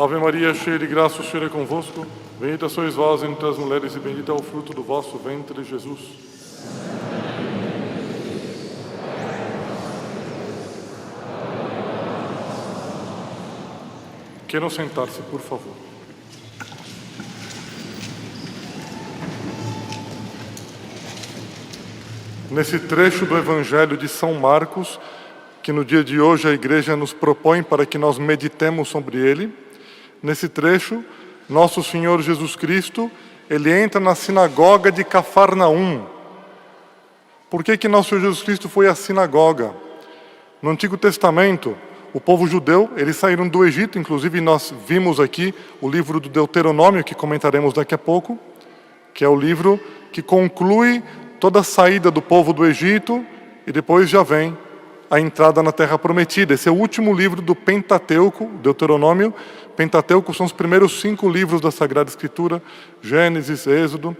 Ave Maria, cheia de graça, o Senhor é convosco. Bendita sois vós entre as mulheres e bendito é o fruto do vosso ventre, Jesus. Queiram sentar-se, por favor. Nesse trecho do Evangelho de São Marcos, que no dia de hoje a Igreja nos propõe para que nós meditemos sobre ele, nesse trecho, nosso Senhor Jesus Cristo, ele entra na sinagoga de Cafarnaum. Por que nosso Senhor Jesus Cristo foi à sinagoga? No Antigo Testamento, o povo judeu, eles saíram do Egito, inclusive nós vimos aqui o livro do Deuteronômio, que comentaremos daqui a pouco, que é o livro que conclui toda a saída do povo do Egito e depois já vem a entrada na Terra Prometida. Esse é o último livro do Pentateuco, Deuteronômio. Pentateuco são os primeiros 5 livros da Sagrada Escritura, Gênesis, Êxodo,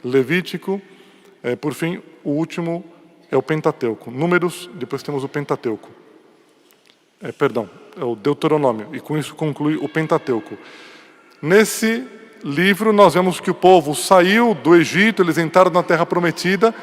Levítico, por fim, o último é o Pentateuco. Números, depois temos o Pentateuco. É o Deuteronômio, e com isso conclui o Pentateuco. Nesse livro nós vemos que o povo saiu do Egito, eles entraram na Terra Prometida.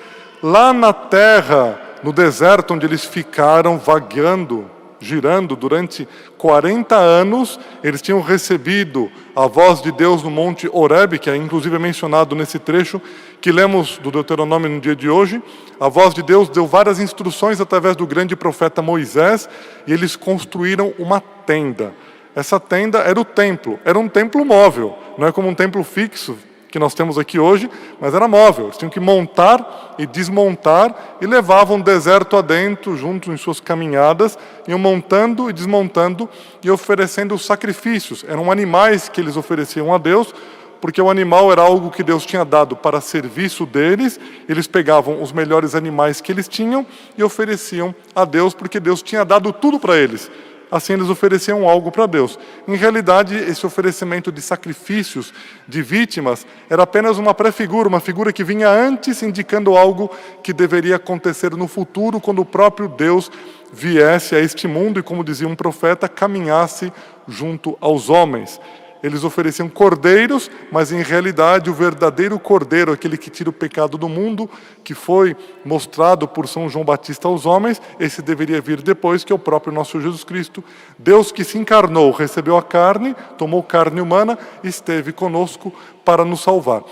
Lá na terra, no deserto onde eles ficaram vagueando, girando durante 40 anos, eles tinham recebido a voz de Deus no Monte Horebe, que é inclusive mencionado nesse trecho que lemos do Deuteronômio no dia de hoje. A voz de Deus deu várias instruções através do grande profeta Moisés, e eles construíram uma tenda. Essa tenda era o templo, era um templo móvel, não é como um templo fixo que nós temos aqui hoje, mas era móvel. Eles tinham que montar e desmontar e levavam deserto adentro, junto em suas caminhadas, iam montando e desmontando e oferecendo sacrifícios. Eram animais que eles ofereciam a Deus, porque o animal era algo que Deus tinha dado para serviço deles. Eles pegavam os melhores animais que eles tinham e ofereciam a Deus, porque Deus tinha dado tudo para eles. Assim eles ofereciam algo para Deus. Em realidade, esse oferecimento de sacrifícios, de vítimas, era apenas uma pré-figura, uma figura que vinha antes, indicando algo que deveria acontecer no futuro, quando o próprio Deus viesse a este mundo e, como dizia um profeta, caminhasse junto aos homens. Eles ofereciam cordeiros, mas em realidade o verdadeiro cordeiro, aquele que tira o pecado do mundo, que foi mostrado por São João Batista aos homens, esse deveria vir depois, que é o próprio nosso Jesus Cristo. Deus que se encarnou, recebeu a carne, tomou carne humana, esteve conosco para nos salvar.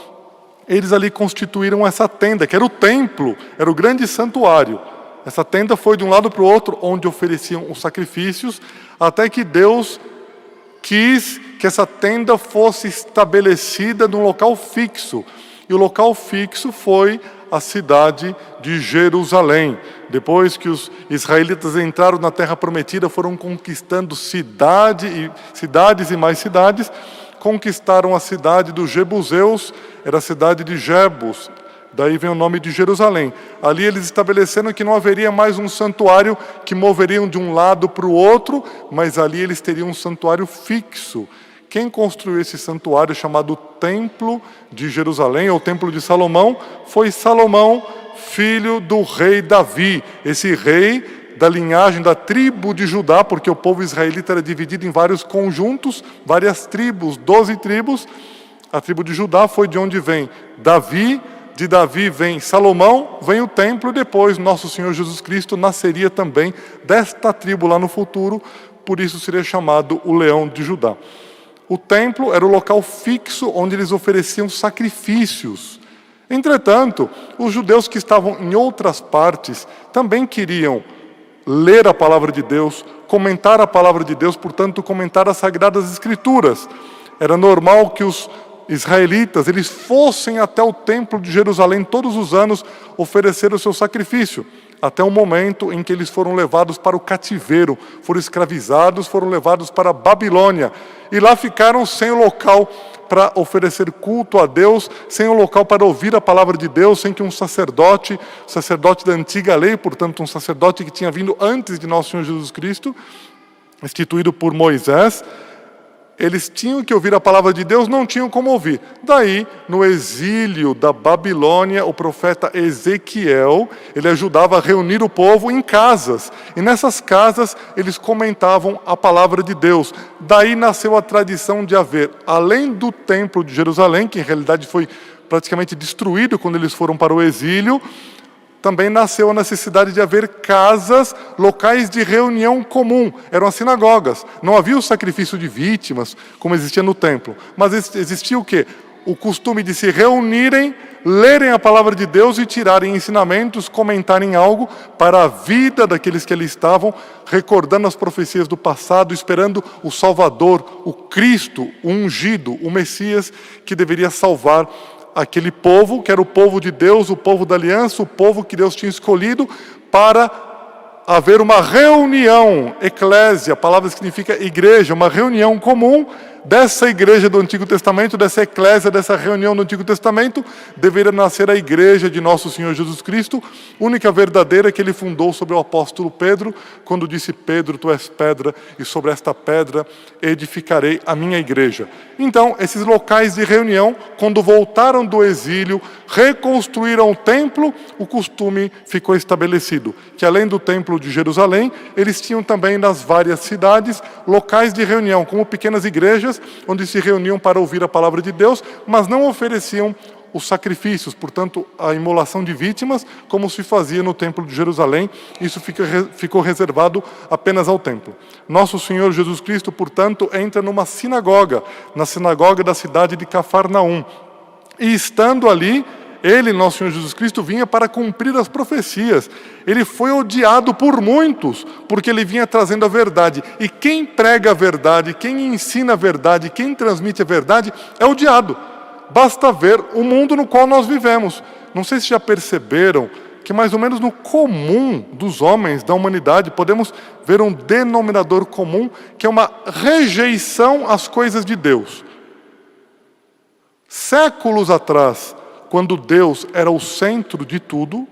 Eles ali constituíram essa tenda, que era o templo, era o grande santuário. Essa tenda foi de um lado para o outro, onde ofereciam os sacrifícios, até que Deus quis que essa tenda fosse estabelecida num local fixo. E o local fixo foi a cidade de Jerusalém. Depois que os israelitas entraram na Terra Prometida, foram conquistando cidades e mais cidades. Conquistaram a cidade dos Jebuseus, era a cidade de Jebus. Daí vem o nome de Jerusalém. Ali eles estabeleceram que não haveria mais um santuário que moveriam de um lado para o outro, mas ali eles teriam um santuário fixo. Quem construiu esse santuário chamado Templo de Jerusalém, ou Templo de Salomão, foi Salomão, filho do rei Davi. Esse rei da linhagem da tribo de Judá, porque o povo israelita era dividido em vários conjuntos, várias tribos, 12 tribos. A tribo de Judá foi de onde vem Davi. De Davi vem Salomão, vem o templo, e depois nosso Senhor Jesus Cristo nasceria também desta tribo lá no futuro, por isso seria chamado o Leão de Judá. O templo era o local fixo onde eles ofereciam sacrifícios. Entretanto, os judeus que estavam em outras partes também queriam ler a palavra de Deus, comentar a palavra de Deus, portanto, comentar as Sagradas Escrituras. Era normal que os israelitas, eles fossem até o templo de Jerusalém todos os anos oferecer o seu sacrifício, até o momento em que eles foram levados para o cativeiro, foram escravizados, foram levados para a Babilônia, e lá ficaram sem o local para oferecer culto a Deus, sem o local para ouvir a palavra de Deus, sem que um sacerdote da antiga lei, portanto um sacerdote que tinha vindo antes de nosso Senhor Jesus Cristo, instituído por Moisés, eles tinham que ouvir a palavra de Deus, não tinham como ouvir. Daí, no exílio da Babilônia, o profeta Ezequiel, ele ajudava a reunir o povo em casas. E nessas casas, eles comentavam a palavra de Deus. Daí nasceu a tradição de haver, além do templo de Jerusalém, que em realidade foi praticamente destruído quando eles foram para o exílio, também nasceu a necessidade de haver casas, locais de reunião comum. Eram as sinagogas. Não havia o sacrifício de vítimas, como existia no templo. Mas existia o quê? O costume de se reunirem, lerem a palavra de Deus e tirarem ensinamentos, comentarem algo para a vida daqueles que ali estavam, recordando as profecias do passado, esperando o Salvador, o Cristo, o ungido, o Messias, que deveria salvar aquele povo, que era o povo de Deus, o povo da aliança, o povo que Deus tinha escolhido para haver uma reunião, eclésia, palavra que significa igreja, uma reunião comum dessa igreja do Antigo Testamento, dessa eclésia, dessa reunião do Antigo Testamento, deveria nascer a igreja de nosso Senhor Jesus Cristo, única verdadeira que ele fundou sobre o apóstolo Pedro, quando disse: Pedro, tu és pedra, e sobre esta pedra edificarei a minha igreja. Então, esses locais de reunião, quando voltaram do exílio, reconstruíram o templo, o costume ficou estabelecido, que além do templo de Jerusalém, eles tinham também nas várias cidades locais de reunião, como pequenas igrejas, onde se reuniam para ouvir a palavra de Deus, mas não ofereciam os sacrifícios, portanto, a imolação de vítimas, como se fazia no templo de Jerusalém. Isso ficou reservado apenas ao templo. Nosso Senhor Jesus Cristo, portanto, entra numa sinagoga, na sinagoga da cidade de Cafarnaum. E estando ali, ele, nosso Senhor Jesus Cristo, vinha para cumprir as profecias. Ele foi odiado por muitos, porque ele vinha trazendo a verdade. E quem prega a verdade, quem ensina a verdade, quem transmite a verdade, é odiado. Basta ver o mundo no qual nós vivemos. Não sei se já perceberam que mais ou menos no comum dos homens, da humanidade, podemos ver um denominador comum, que é uma rejeição às coisas de Deus. Séculos atrás, quando Deus era o centro de tudo,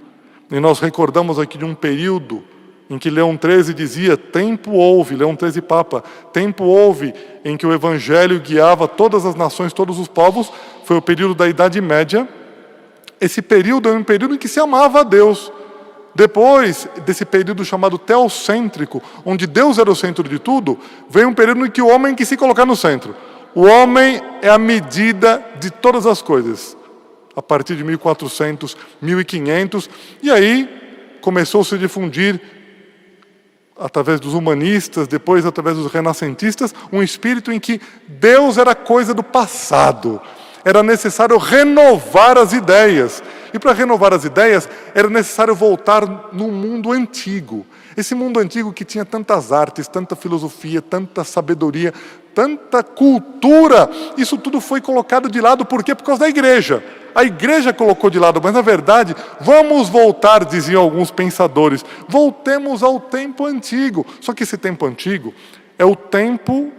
e nós recordamos aqui de um período em que Leão XIII dizia: tempo houve, Leão XIII Papa, tempo houve em que o Evangelho guiava todas as nações, todos os povos, foi o período da Idade Média. Esse período é um período em que se amava a Deus. Depois desse período chamado teocêntrico, onde Deus era o centro de tudo, veio um período em que o homem quis se colocar no centro. O homem é a medida de todas as coisas. A partir de 1400, 1500, e aí começou a se difundir, através dos humanistas, depois através dos renascentistas, um espírito em que Deus era coisa do passado. Era necessário renovar as ideias. E para renovar as ideias, era necessário voltar no mundo antigo. Esse mundo antigo que tinha tantas artes, tanta filosofia, tanta sabedoria, tanta cultura, isso tudo foi colocado de lado. Por quê? Por causa da igreja. A igreja colocou de lado, mas na verdade, vamos voltar, diziam alguns pensadores, voltemos ao tempo antigo. Só que esse tempo antigo é o tempo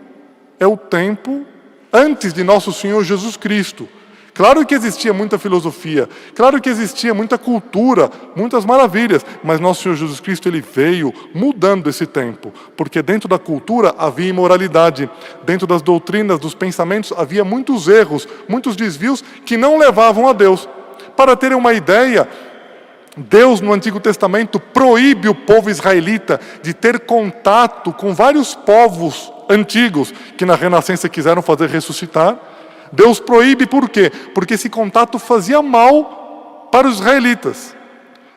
antes de nosso Senhor Jesus Cristo. Claro que existia muita filosofia, claro que existia muita cultura, muitas maravilhas, mas nosso Senhor Jesus Cristo, ele veio mudando esse tempo, porque dentro da cultura havia imoralidade, dentro das doutrinas, dos pensamentos, havia muitos erros, muitos desvios que não levavam a Deus. Para terem uma ideia, Deus no Antigo Testamento proíbe o povo israelita de ter contato com vários povos antigos que na Renascença quiseram fazer ressuscitar. Deus proíbe por quê? Porque esse contato fazia mal para os israelitas.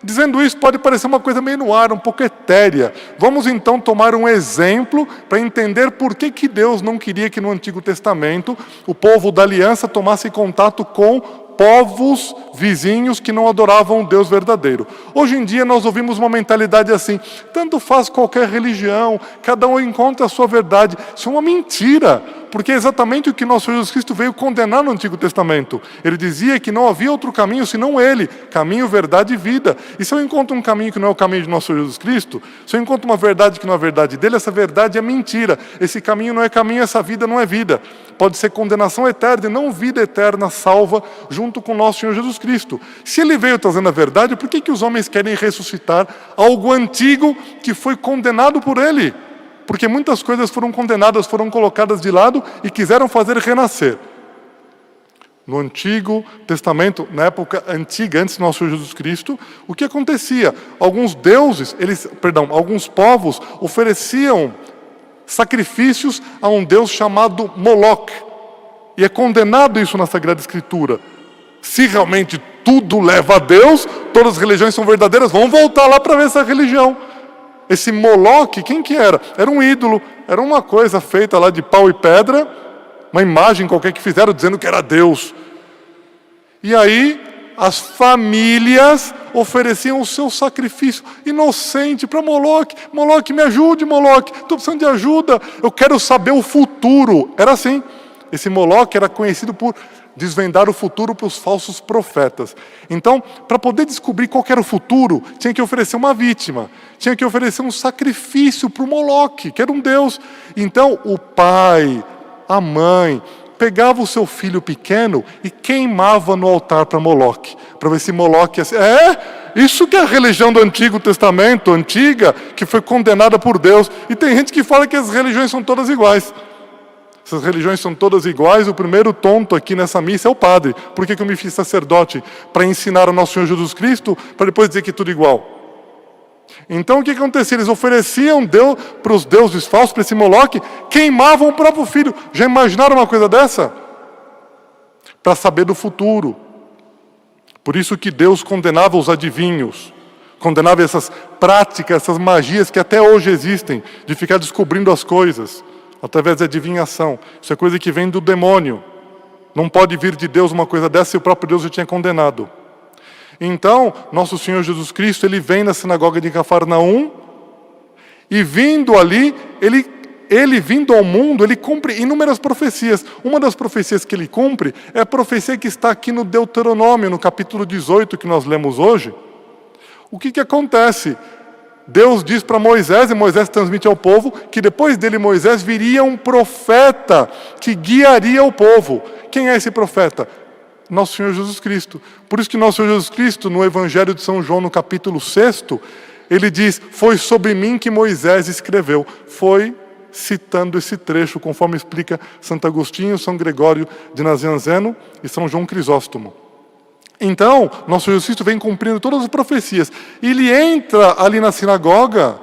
Dizendo isso pode parecer uma coisa meio no ar, um pouco etérea. Vamos então tomar um exemplo para entender por que Deus não queria que no Antigo Testamento o povo da aliança tomasse contato com povos vizinhos que não adoravam o Deus verdadeiro. Hoje em dia nós ouvimos uma mentalidade assim: tanto faz qualquer religião, cada um encontra a sua verdade. Isso é uma mentira, porque é exatamente o que nosso Senhor Jesus Cristo veio condenar no Antigo Testamento. Ele dizia que não havia outro caminho senão Ele, caminho, verdade e vida. E se eu encontro um caminho que não é o caminho de nosso Senhor Jesus Cristo, se eu encontro uma verdade que não é a verdade dele, essa verdade é mentira. Esse caminho não é caminho, essa vida não é vida. Pode ser condenação eterna e não vida eterna salva junto com nosso Senhor Jesus Cristo. Se Ele veio trazendo a verdade, por que os homens querem ressuscitar algo antigo que foi condenado por Ele? Porque muitas coisas foram condenadas, foram colocadas de lado e quiseram fazer renascer. No Antigo Testamento, na época antiga, antes do nosso Senhor Jesus Cristo, o que acontecia? Alguns povos ofereciam sacrifícios a um deus chamado Moloque. E é condenado isso na Sagrada Escritura. Se realmente tudo leva a Deus, todas as religiões são verdadeiras, vamos voltar lá para ver essa religião. Esse Moloque, quem que era? Era um ídolo, era uma coisa feita lá de pau e pedra, uma imagem qualquer que fizeram dizendo que era Deus. E aí as famílias ofereciam o seu sacrifício inocente para Moloque. Moloque, me ajude, Moloque, estou precisando de ajuda, eu quero saber o futuro. Era assim. Esse Moloque era conhecido por desvendar o futuro para os falsos profetas. Então, para poder descobrir qual era o futuro, tinha que oferecer uma vítima, tinha que oferecer um sacrifício para o Moloque, que era um deus. Então, o pai, a mãe, pegava o seu filho pequeno e queimava no altar para Moloque, para ver se Moloque... isso que é a religião do Antigo Testamento, antiga, que foi condenada por Deus. E tem gente que fala que as religiões são todas iguais. Essas religiões são todas iguais, o primeiro tonto aqui nessa missa é o padre. Por que eu me fiz sacerdote? Para ensinar ao nosso Senhor Jesus Cristo, para depois dizer que tudo é igual. Então o que acontecia? Eles ofereciam para os deuses falsos, para esse Moloque, queimavam o próprio filho. Já imaginaram uma coisa dessa? Para saber do futuro. Por isso que Deus condenava os adivinhos, condenava essas práticas, essas magias que até hoje existem, de ficar descobrindo as coisas através da adivinhação. Isso é coisa que vem do demônio. Não pode vir de Deus uma coisa dessa, e o próprio Deus já tinha condenado. Então, nosso Senhor Jesus Cristo, ele vem na sinagoga de Cafarnaum, e vindo ali, ele vindo ao mundo, ele cumpre inúmeras profecias. Uma das profecias que ele cumpre é a profecia que está aqui no Deuteronômio, no capítulo 18, que nós lemos hoje. O que acontece? Deus diz para Moisés, e Moisés transmite ao povo, que depois dele, Moisés, viria um profeta que guiaria o povo. Quem é esse profeta? Nosso Senhor Jesus Cristo. Por isso que nosso Senhor Jesus Cristo, no Evangelho de São João, no capítulo 6, ele diz, foi sobre mim que Moisés escreveu. Foi citando esse trecho, conforme explica Santo Agostinho, São Gregório de Nazianzeno e São João Crisóstomo. Então, nosso Jesus Cristo vem cumprindo todas as profecias. E ele entra ali na sinagoga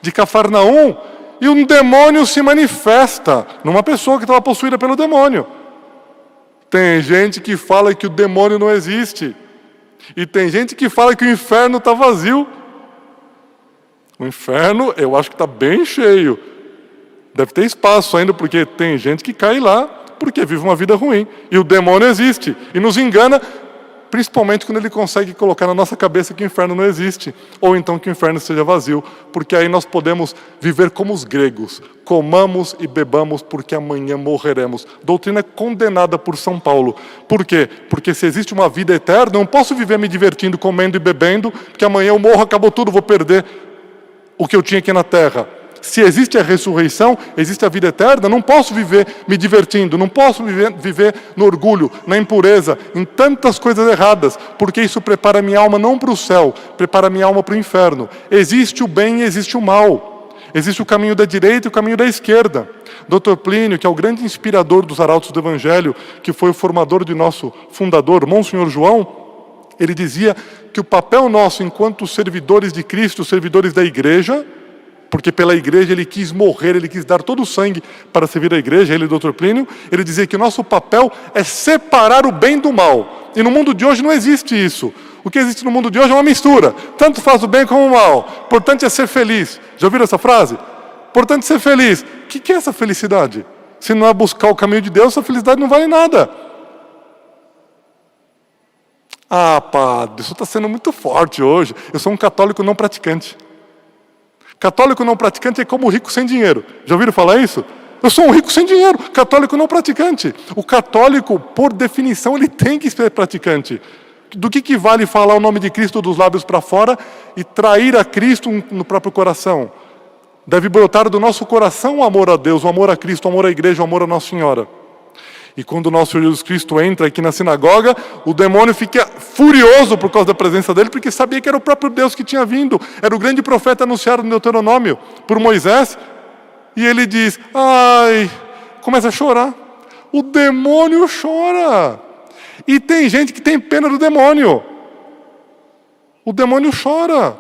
de Cafarnaum e um demônio se manifesta numa pessoa que estava possuída pelo demônio. Tem gente que fala que o demônio não existe. E tem gente que fala que o inferno está vazio. O inferno, eu acho que está bem cheio. Deve ter espaço ainda, porque tem gente que cai lá porque vive uma vida ruim. E o demônio existe. E nos engana, principalmente quando ele consegue colocar na nossa cabeça que o inferno não existe. Ou então que o inferno seja vazio. Porque aí nós podemos viver como os gregos. Comamos e bebamos porque amanhã morreremos. Doutrina condenada por São Paulo. Por quê? Porque se existe uma vida eterna, eu não posso viver me divertindo, comendo e bebendo, porque amanhã eu morro, acabou tudo, vou perder o que eu tinha aqui na terra. Se existe a ressurreição, existe a vida eterna, não posso viver me divertindo, não posso viver no orgulho, na impureza, em tantas coisas erradas, porque isso prepara minha alma não para o céu, prepara minha alma para o inferno. Existe o bem e existe o mal. Existe o caminho da direita e o caminho da esquerda. Dr. Plínio, que é o grande inspirador dos arautos do Evangelho, que foi o formador de nosso fundador, Monsenhor João, ele dizia que o papel nosso enquanto servidores de Cristo, servidores da igreja, porque pela igreja ele quis morrer, ele quis dar todo o sangue para servir a igreja, ele, Dr. Plínio, ele dizia que o nosso papel é separar o bem do mal. E no mundo de hoje não existe isso. O que existe no mundo de hoje é uma mistura. Tanto faz o bem como o mal. Importante é ser feliz. Já ouviram essa frase? Importante é ser feliz. O que é essa felicidade? Se não é buscar o caminho de Deus, essa felicidade não vale nada. Ah, padre, isso está sendo muito forte hoje. Eu sou um católico não praticante. Católico não praticante é como rico sem dinheiro. Já ouviram falar isso? Eu sou um rico sem dinheiro, católico não praticante. O católico, por definição, ele tem que ser praticante. Do que vale falar o nome de Cristo dos lábios para fora e trair a Cristo no próprio coração? Deve brotar do nosso coração o amor a Deus, o amor a Cristo, o amor à igreja, o amor a Nossa Senhora. E quando o nosso Senhor Jesus Cristo entra aqui na sinagoga, o demônio fica furioso por causa da presença dele, porque sabia que era o próprio Deus que tinha vindo. Era o grande profeta anunciado no Deuteronômio por Moisés. E ele diz, ai, começa a chorar. O demônio chora. E tem gente que tem pena do demônio. O demônio chora.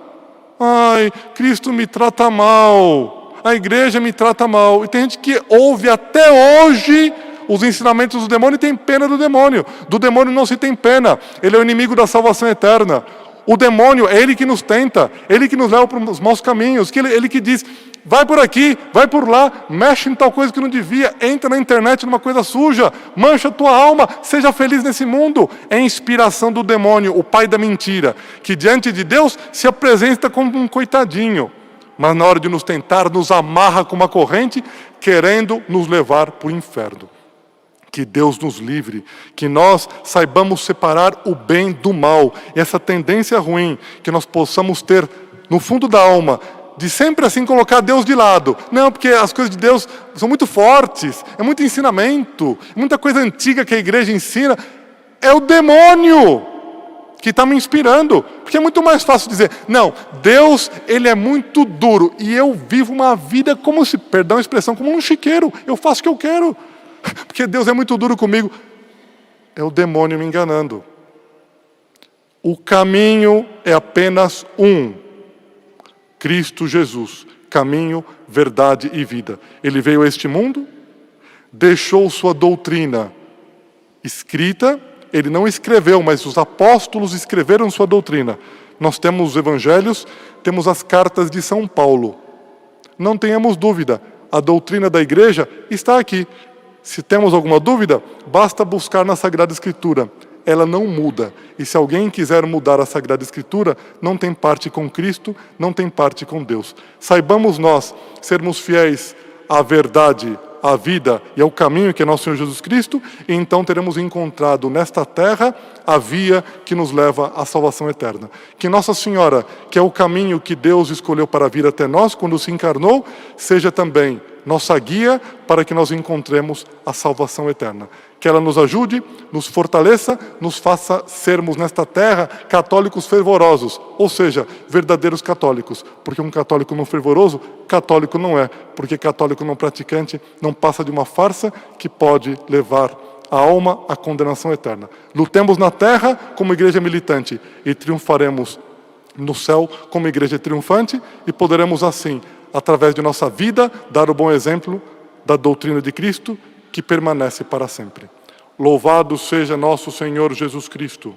Ai, Cristo me trata mal. A igreja me trata mal. E tem gente que ouve até hoje os ensinamentos do demônio e tem pena do demônio. Do demônio não se tem pena. Ele é o inimigo da salvação eterna. O demônio é ele que nos tenta. Ele que nos leva para os maus caminhos. Ele que diz, vai por aqui, vai por lá, mexe em tal coisa que não devia, entra na internet numa coisa suja, mancha a tua alma, seja feliz nesse mundo. É inspiração do demônio, o pai da mentira, que diante de Deus se apresenta como um coitadinho, mas na hora de nos tentar, nos amarra com uma corrente, querendo nos levar para o inferno. Que Deus nos livre, que nós saibamos separar o bem do mal, e essa tendência ruim, que nós possamos ter no fundo da alma, de sempre assim colocar Deus de lado. Não, porque as coisas de Deus são muito fortes, é muito ensinamento, muita coisa antiga que a igreja ensina. É o demônio que está me inspirando, porque é muito mais fácil dizer, não, Deus, ele é muito duro, e eu vivo uma vida como se, perdão a expressão, como um chiqueiro, eu faço o que eu quero, porque Deus é muito duro comigo. É o demônio me enganando. O caminho é apenas um: Cristo Jesus, caminho, verdade e vida. Ele veio a este mundo, deixou sua doutrina escrita, ele não escreveu, mas os apóstolos escreveram sua doutrina. Nós temos os evangelhos, temos as cartas de São Paulo. Não tenhamos dúvida, a doutrina da igreja está aqui. Se temos alguma dúvida, basta buscar na Sagrada Escritura. Ela não muda. E se alguém quiser mudar a Sagrada Escritura, não tem parte com Cristo, não tem parte com Deus. Saibamos nós sermos fiéis à verdade, à vida e ao caminho que é nosso Senhor Jesus Cristo, e então teremos encontrado nesta terra a via que nos leva à salvação eterna. Que Nossa Senhora, que é o caminho que Deus escolheu para vir até nós quando se encarnou, seja também nossa guia para que nós encontremos a salvação eterna. Que ela nos ajude, nos fortaleça, nos faça sermos nesta terra católicos fervorosos, ou seja, verdadeiros católicos. Porque um católico não fervoroso, católico não é. Porque católico não praticante não passa de uma farsa que pode levar a alma à condenação eterna. Lutemos na terra como igreja militante e triunfaremos no céu como igreja triunfante, e poderemos assim, através de nossa vida, dar o bom exemplo da doutrina de Cristo, que permanece para sempre. Louvado seja nosso Senhor Jesus Cristo.